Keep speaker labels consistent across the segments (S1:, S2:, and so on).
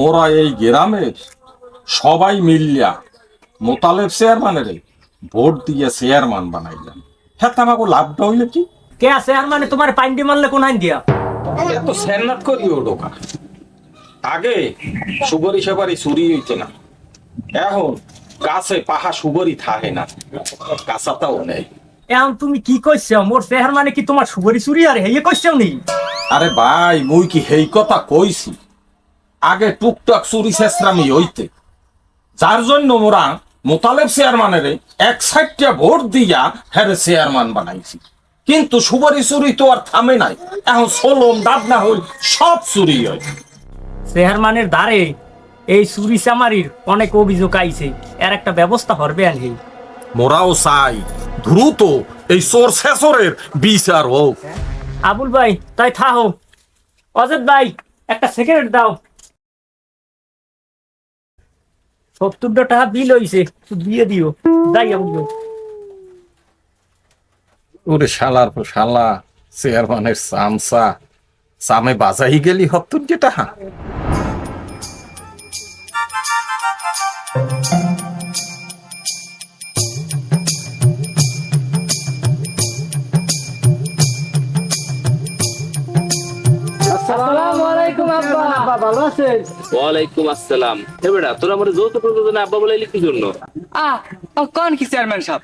S1: মোরা এই গ্রামের সবাই মিলিয়া মোতালেব চেয়ারম্যানের ভোট দিয়ে চেয়ারম্যান বানাইলাম। হ্যাঁ, আমাকে লাভটা হইলে কি?
S2: কে চেয়ারম্যানে তোমার পাইন্ডি মারলে কোন আইন দিয়া?
S1: এত সেনাট করিও ডোকা। আগে সুগরি সেবারি চুরি হইতে না, এখন গাছে পাহা সুগরি থাকে না, কাঁচাটাও নেই।
S2: এখন তুমি কি কইছো? মোর চেয়ারম্যানে কি তোমার সুগরি চুরি আর হেয়ে কইছো নি?
S1: আরে ভাই, মুই কি হেই কথা কইছি? আগে টুকটাক চুরি শেষরামি হইতে, যার জন্য মোরা মোতালেব চেয়ারম্যানের এক সাইডটা ভোট দিয়া হ্যারে চেয়ারম্যান বানাইছি। কিন্তু সুবারি চুরি তো আর থামে নাই, এখন সোলম ডাব না হইল সব চুরি হয়।
S2: চেয়ারম্যানের দ্বারে এই চুরি চামারির অনেক অভিযোগ আইছে, এর একটা ব্যবস্থা করবে আনহি।
S1: মোরাও চাই দ্রুত এই চোর শেষরের বিচার হোক।
S2: আবুল ভাই তাই থাহো। অজেদ ভাই একটা সিগারেট দাও। 70 টাকা বিল হইছে, দিয়ে দিও। যাই আবুল ভাই।
S1: ওরে শালার পর শালা, চেয়ারম্যানের চামচা চামে বাজাই গেলি 70 টাকা।
S2: আসসালামু আলাইকুম আব্বা। আব্বা ভালো আছেন?
S3: ওয়ালাইকুম আসসালাম। হে বেটা, তোরা আমার যৌথ প্রযোজনে আব্বা বলে কি জন্য?
S4: কোন কি চেয়ারম্যান সাহেব,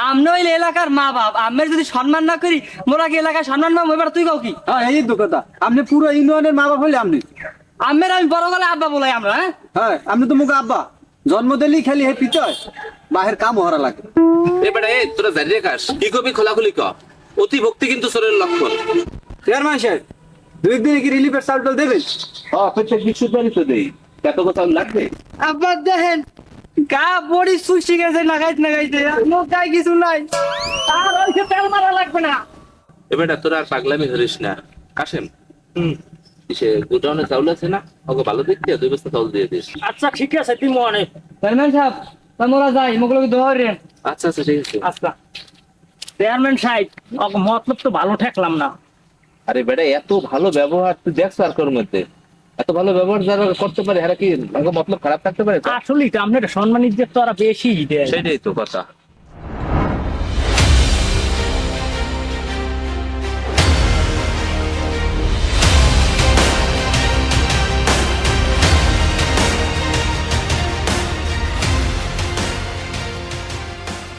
S4: আমরা ওই এলাকার মা বাপ, আমরা যদি সম্মান না করি মোরা কি এলাকায় সম্মান পাবো? এবার তুই কাউ কি?
S5: এই তো কথা, আপনি পুরো ইউনিয়নের মা বাপ হলে আপনি
S4: আমের আমি বড় গেলে আব্বা বলাই আমরা। হ্যাঁ
S5: হ্যাঁ, আপনি তো মুখে আব্বা জন্ম দিলেই খালি হে পিতয় বাহের কাম হরা লাগে।
S3: এ বেটা, তোরা জানি রেখাস কি কবি খোলাখুলি ক। অতি ভক্তি কিন্তু চোরের লক্ষণ।
S5: চেয়ারম্যান সাহেব, 2 দিনে কি রিলিফের চাল টাল দেবেন?
S3: প্রত্যেক কিছু তো দেই, এত কথা লাগবে?
S4: আব্বা দেখেন গা বড়ি সুশি গেছে, না খাইতে মুখ গায়ে কিছু নাই, আর ওইসব তেল মারা লাগবে না।
S3: এ বেটা, তোরা আর পাগলামি ধরিস না। কাশেম, সে গোডাউনে চাউল আছে না, ওকে ভালো দেখতে 2 বস্তা চাউল দিয়ে দিস।
S2: আচ্ছা ঠিক আছে, তুমি অনেক।
S4: চেয়ারম্যান সাহেব মোরা যাই, মোগুলো ধরেন।
S3: আচ্ছা আচ্ছা, ঠিক আছে।
S2: আচ্ছা চেয়ারম্যান সাহেব, মতলব তো ভালো ঠেকলাম না।
S3: আরে বেটা, এত ভালো ব্যবহার তুই দেখছ আর তোর মধ্যে? এত ভালো ব্যবহার যারা করতে পারে এরা কি মতলব খারাপ থাকতে পারে?
S2: আসলেই তো আপনার সম্মান ইজ্জত তো ওরা বেশি দেয়।
S3: সেটাই তো কথা।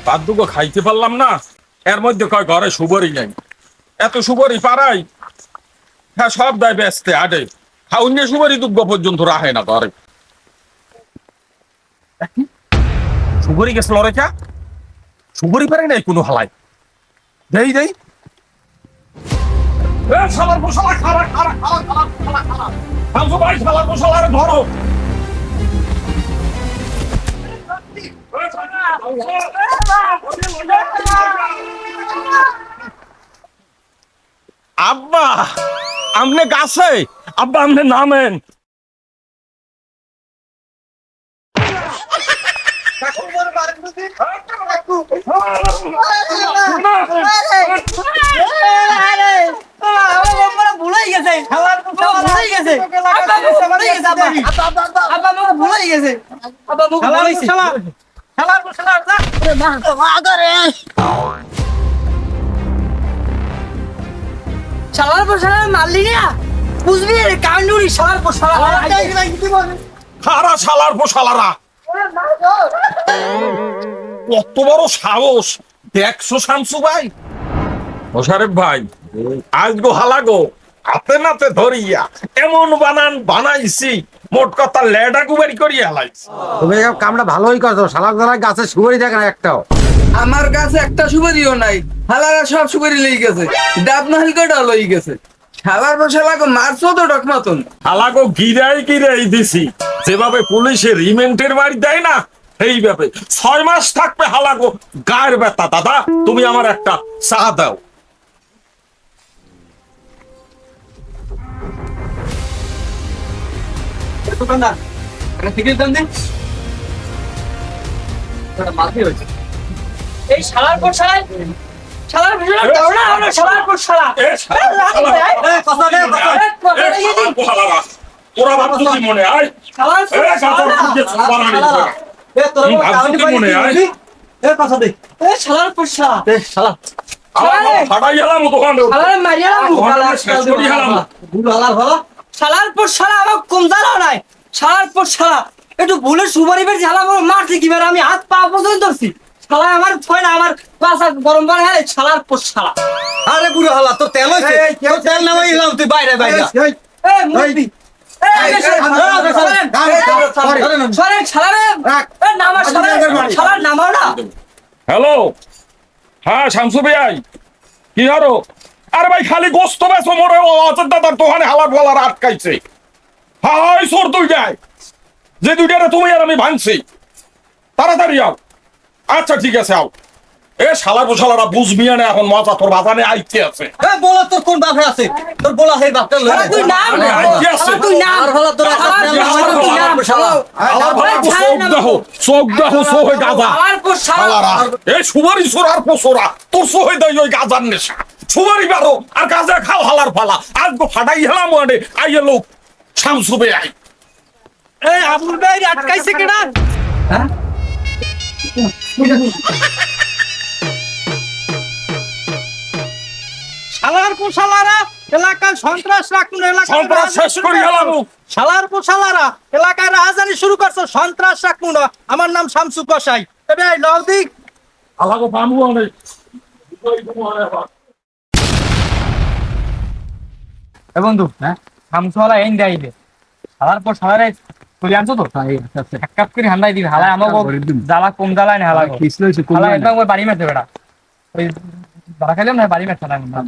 S1: ভাত দুগো খাইতে পারলাম না, এর মধ্যে কয় ঘরে সুবরি নাই। এত সুবরি পারাই, হ্যাঁ সব দেয় বেচতে আডে, খাউন্য সুবরি দুগ্গ পর্যন্ত রাহে না ঘরে। সুবরি গেছিল রেখা, সুবরি পারে নাই কোনো হালাই। দেই দেই শালার মশলা, খারা খারা খারা খারা খারা খারা খামসো ভাই, শালার মশলারে ধরো। আব্বা আমনে গাছে, আব্বা আমনে নামেন।
S4: ভুলাই গেছে, ভুলাই গেছে, আব্বা মুখ ভুলাই গেছে, আব্বা মুখ ভুলাইছে। শালার পর শালা মারলি না, বুঝবি কান্ডুরি শালার পর শালা।
S1: খারা শালার পোশালারা, কত বড় সাহস দেখছো শামসু ভাই? মোশারেফ ভাই, আজ গো হালাগো হাতে নাতে ধরিয়া এমন বানান বানাইছি, মোট কথা লেডা গুবারি করিয়া হালাইছি।
S5: তুমি কামটা ভালোই করছো, শালার দ্বারা গাছে সুপারি থাকে না একটাও।
S6: আমার কাছে একটা সুপারিও নাই, হালারা সব সুপারি লই গেছে, ডাব নাহল কটা লই গেছে। শালার পর শালাকে মারছো তো ডক মতন।
S1: হালাগো গিরাই গিরাই দিছি, যেভাবে পুলিশের রিমেন্টের বাড়ি দেয় না এইভাবে 6 মাস থাকবে হালাগো গায়ের ব্যথা। দাদা তুমি আমার একটা চা দাও।
S5: দোকানদার একটা টিকিট দাম দিন। মাঝে হয়েছে
S4: এই শালার পর শালা, শালার পর শালা দাও না, আমরা শালার পর শালা।
S1: তোরা ভাবছো কি মনে আয়
S4: শালার
S1: এ গাজার ফুটে সবার আগে
S5: এ তোর
S1: তুই ভাবছো কি মনে আয়
S5: এ কথা দে
S4: এ শালার পোষা
S5: এ শালা
S1: আমার ফাটাই গেলাম দোকানে
S4: শালার মারিয়া
S1: শেষ করি গেলাম
S5: বুড়ো হালার ভালা
S4: শালার পোষা আমার কম জানা নাই শালার পোষা একটু ভুলে সুপারি বের ঝালা আমার মারছে কি বের আমি হাত পা পর্যন্ত ধরছি শালা আমার ছয় না আমার পাশা গরম করে হ্যাঁ শালার পোষা
S5: আরে বুড়ো হালা তোর তেল হইছে তোর তেল নামাই গেলাম তুই বাইরে বাইরে
S4: এ মুরবি সরেন শালারে এ নামা শালার নামাও না
S1: হ্যালো হ্যাঁ শামসু ভাই কি হারো আরে ভাই খালি গোস্ত বেছো মোরে ও অজর দাদার দোকানে হালার ফালার আটকাইছে হাই সর তুই যায় যে দুইটারে তুমি আর আমি ভাঙছি তাড়াতাড়ি আও আচ্ছা ঠিক আছে আও এ শালার বসালারা বুঝবি না এখন মজা তোর বাজানে আইতে আছে
S5: এ বলা তোর কোন বাপে আছে তোর বলা সেই বাপটা লই
S4: শালা তুই নাম
S1: কি আছে?
S4: শালা তুই নাম
S5: আর হলা তোর একটা তেল নামাই
S4: তুই নাম শালা
S1: হালার ফালা চোখ দেখো সোহে গাজা
S4: শালার পোষা
S1: শালারা এ সুবারি সোরার পোসরা তোর সোহে দেয় ওই গাজার নেশা সুবারি বারো আর গাজা খাও হালার ফালা আজ গো ফাটাই হেলাম ওয়ানে আইয়ে লোক শামসু ভাই আই
S4: এই আবুল ভাই আটকাইছে কেডা শালার পোশালারা এলাকায় সন্ত্রাস রাখুন এলাকায়
S1: সন্ত্রাস শেষ করি হেলাম
S4: শালার পোশালারা এলাকায় রাজধানী শুরু করছে সন্ত্রাস রাখুন আমার নাম শামসু কসাই তবে এই লৌদিক
S1: আলাগো পামু ওয়ানে
S2: এ বন্ধু হ্যাঁ শামসুওয়ালা এন দেইবে হালার পর সারারে তুই আনছো তো এক কাপ করে হান্দাই দিবি হালা আমাকে জ্বালা কম জ্বালায় না হালা হালা একদম ওই বাড়ি মারতে বেটা ওই বাড়া খাইলাম না বাড়ি মারতে না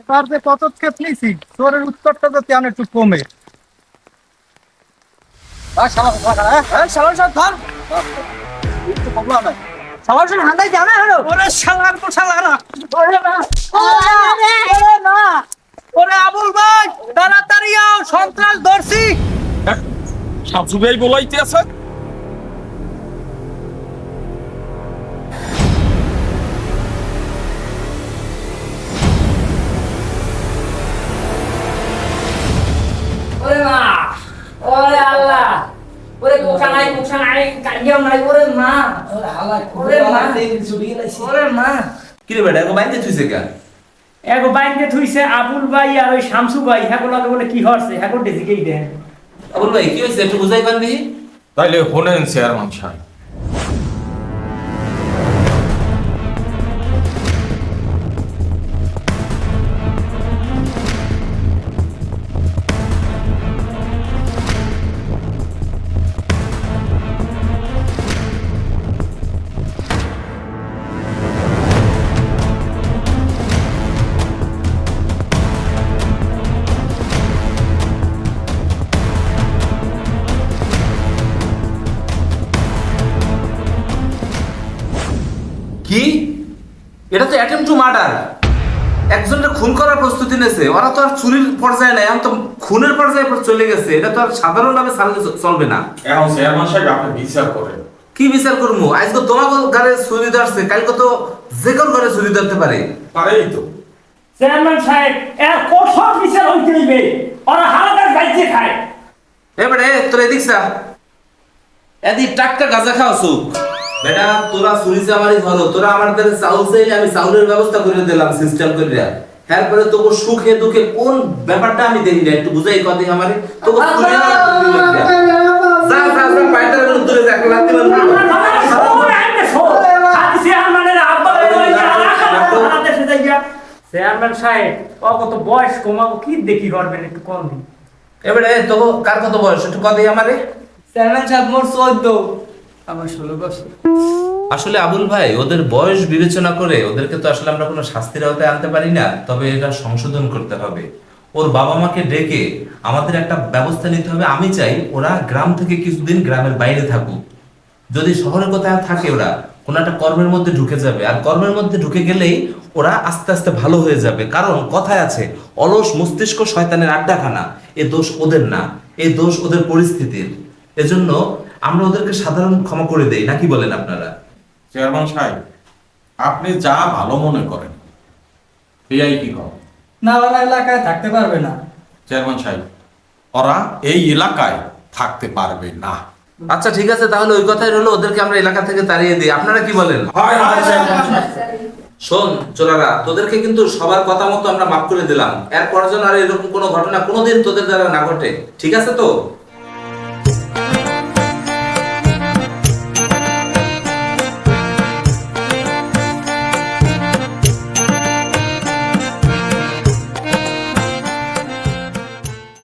S2: এবার যে কত ক্ষেপ নিছি তোর উত্তরটা তো তেমন একটু কমে
S4: শালার সব ধর শালার সব হান্দাই জানা হলো ওরে শালার পোশালারা ওরে না ওরে না ওরে আবুল ভাই তাড়াতাড়ি আও সন্ত্রাস ধরছি
S1: শামসু ভাই বলাইতে আছে
S2: ওরে মা ওরে আল্লাহ ওরে কোখা নাই কাঞ্জিও নাই ওরে মা ওরে মা ওরে মা
S3: কিরে বেটা এগো বাইতে থুইছে কা
S2: এগো বাইন্দে থুইছে আবুল ভাই আর ওই শামসু ভাই হ্যাগো লাগে বলে কি হচ্ছে হ্যাগো ডেজিকেই দেন
S3: আবুল ভাই কি হইছে একটু বুঝাই পারবি
S1: তাইলে হোনেন চেয়ারম্যান সাহেব
S3: কি এটা তো অ্যাটেম্প টু মার্ডার একজনের খুন করার প্রস্তুতি নেছে ওরা তো আর চুরির পর্যায়ে নাই এখন তো খুনের পর্যায়ে চলে গেছে এটা তো আর সাধারণভাবে চলবে না
S1: এখন চেয়ারম্যান সাহেব আপনি বিচার করেন
S3: কি বিচার করবো আজকে তোমার ঘরে চুরি ধরছে কালকে তো যে কারোর ঘরে চুরি ধরতে পারে
S1: পারেই তো
S2: চেয়ারম্যান সাহেব এর কঠোর বিচার হইতে হইবে ওরা হালাদার বাইচে খায়
S3: এবারে তোর এদিক চা এদিক টাটকা গাঁজা খাওয়াছু বেটা তোরা চুরি চামারি ধরো তোরা আমাদের চাউল চাইলে আমি চাউলের ব্যবস্থা করে দিলাম সিস্টেম করে এরপরে তোকে সুখে দুঃখে কোন ব্যাপারটা আমি দেখি না একটু বুঝাই কথা আমারে তোকে চুরি যা যা যা পাইটার দূরে যা লাত্তি মারবো
S2: চেয়ারম্যান সাহেব ও কত বয়স কমাবো কি দেখি করবেন একটু কম দিন
S3: এবারে তো কার কত বয়স একটু কথা আমারে
S4: চেয়ারম্যান সাহেব মোর 14 আমার 16 বছর
S3: আসলে আবুল ভাই ওদের বয়স বিবেচনা করে ওদেরকে তো আসলে আমরা কোনো শাস্তির আওতায় আনতে পারি না তবে এটা সংশোধন করতে হবে ওর বাবা মাকে ডেকে আমাদের একটা ব্যবস্থা নিতে হবে আমি চাই ওরা গ্রাম থেকে কিছুদিন গ্রামের বাইরে থাকুক যদি শহরে কোথাও থাকে ওরা কোনো একটা কর্মের মধ্যে ঢুকে যাবে আর কর্মের মধ্যে ঢুকে গেলেই ওরা আস্তে আস্তে ভালো হয়ে যাবে কারণ কথায় আছে অলস মস্তিষ্ক শয়তানের আড্ডাখানা এ দোষ ওদের না এই দোষ ওদের পরিস্থিতির এজন্য আমরা ওদেরকে সাধারণ ক্ষমা করে দেই নাকি বলেন আপনারা
S1: চেয়ারম্যান সাহেব আপনি যা ভালো মনে করেন এআই কি করেন
S4: না ওরা এলাকায় থাকতে পারবে না
S1: চেয়ারম্যান সাহেব ওরা এই এলাকায় থাকতে পারবে না।
S3: আচ্ছা ঠিক আছে, তাহলে ওই কথাই রইলো, ওদেরকে আমরা এলাকা থেকে তাড়িয়ে দিই। আপনারা কি বলেন?
S1: হয় হয় চেয়ারম্যান সাহেব।
S3: শোন চোরারা, তোদেরকে কিন্তু সবার কথা মতো আমরা মাফ করে দিলাম। এরপর যেন আর এরকম কোনো ঘটনা কোনোদিন তোদের দ্বারা না ঘটে, ঠিক আছে তো?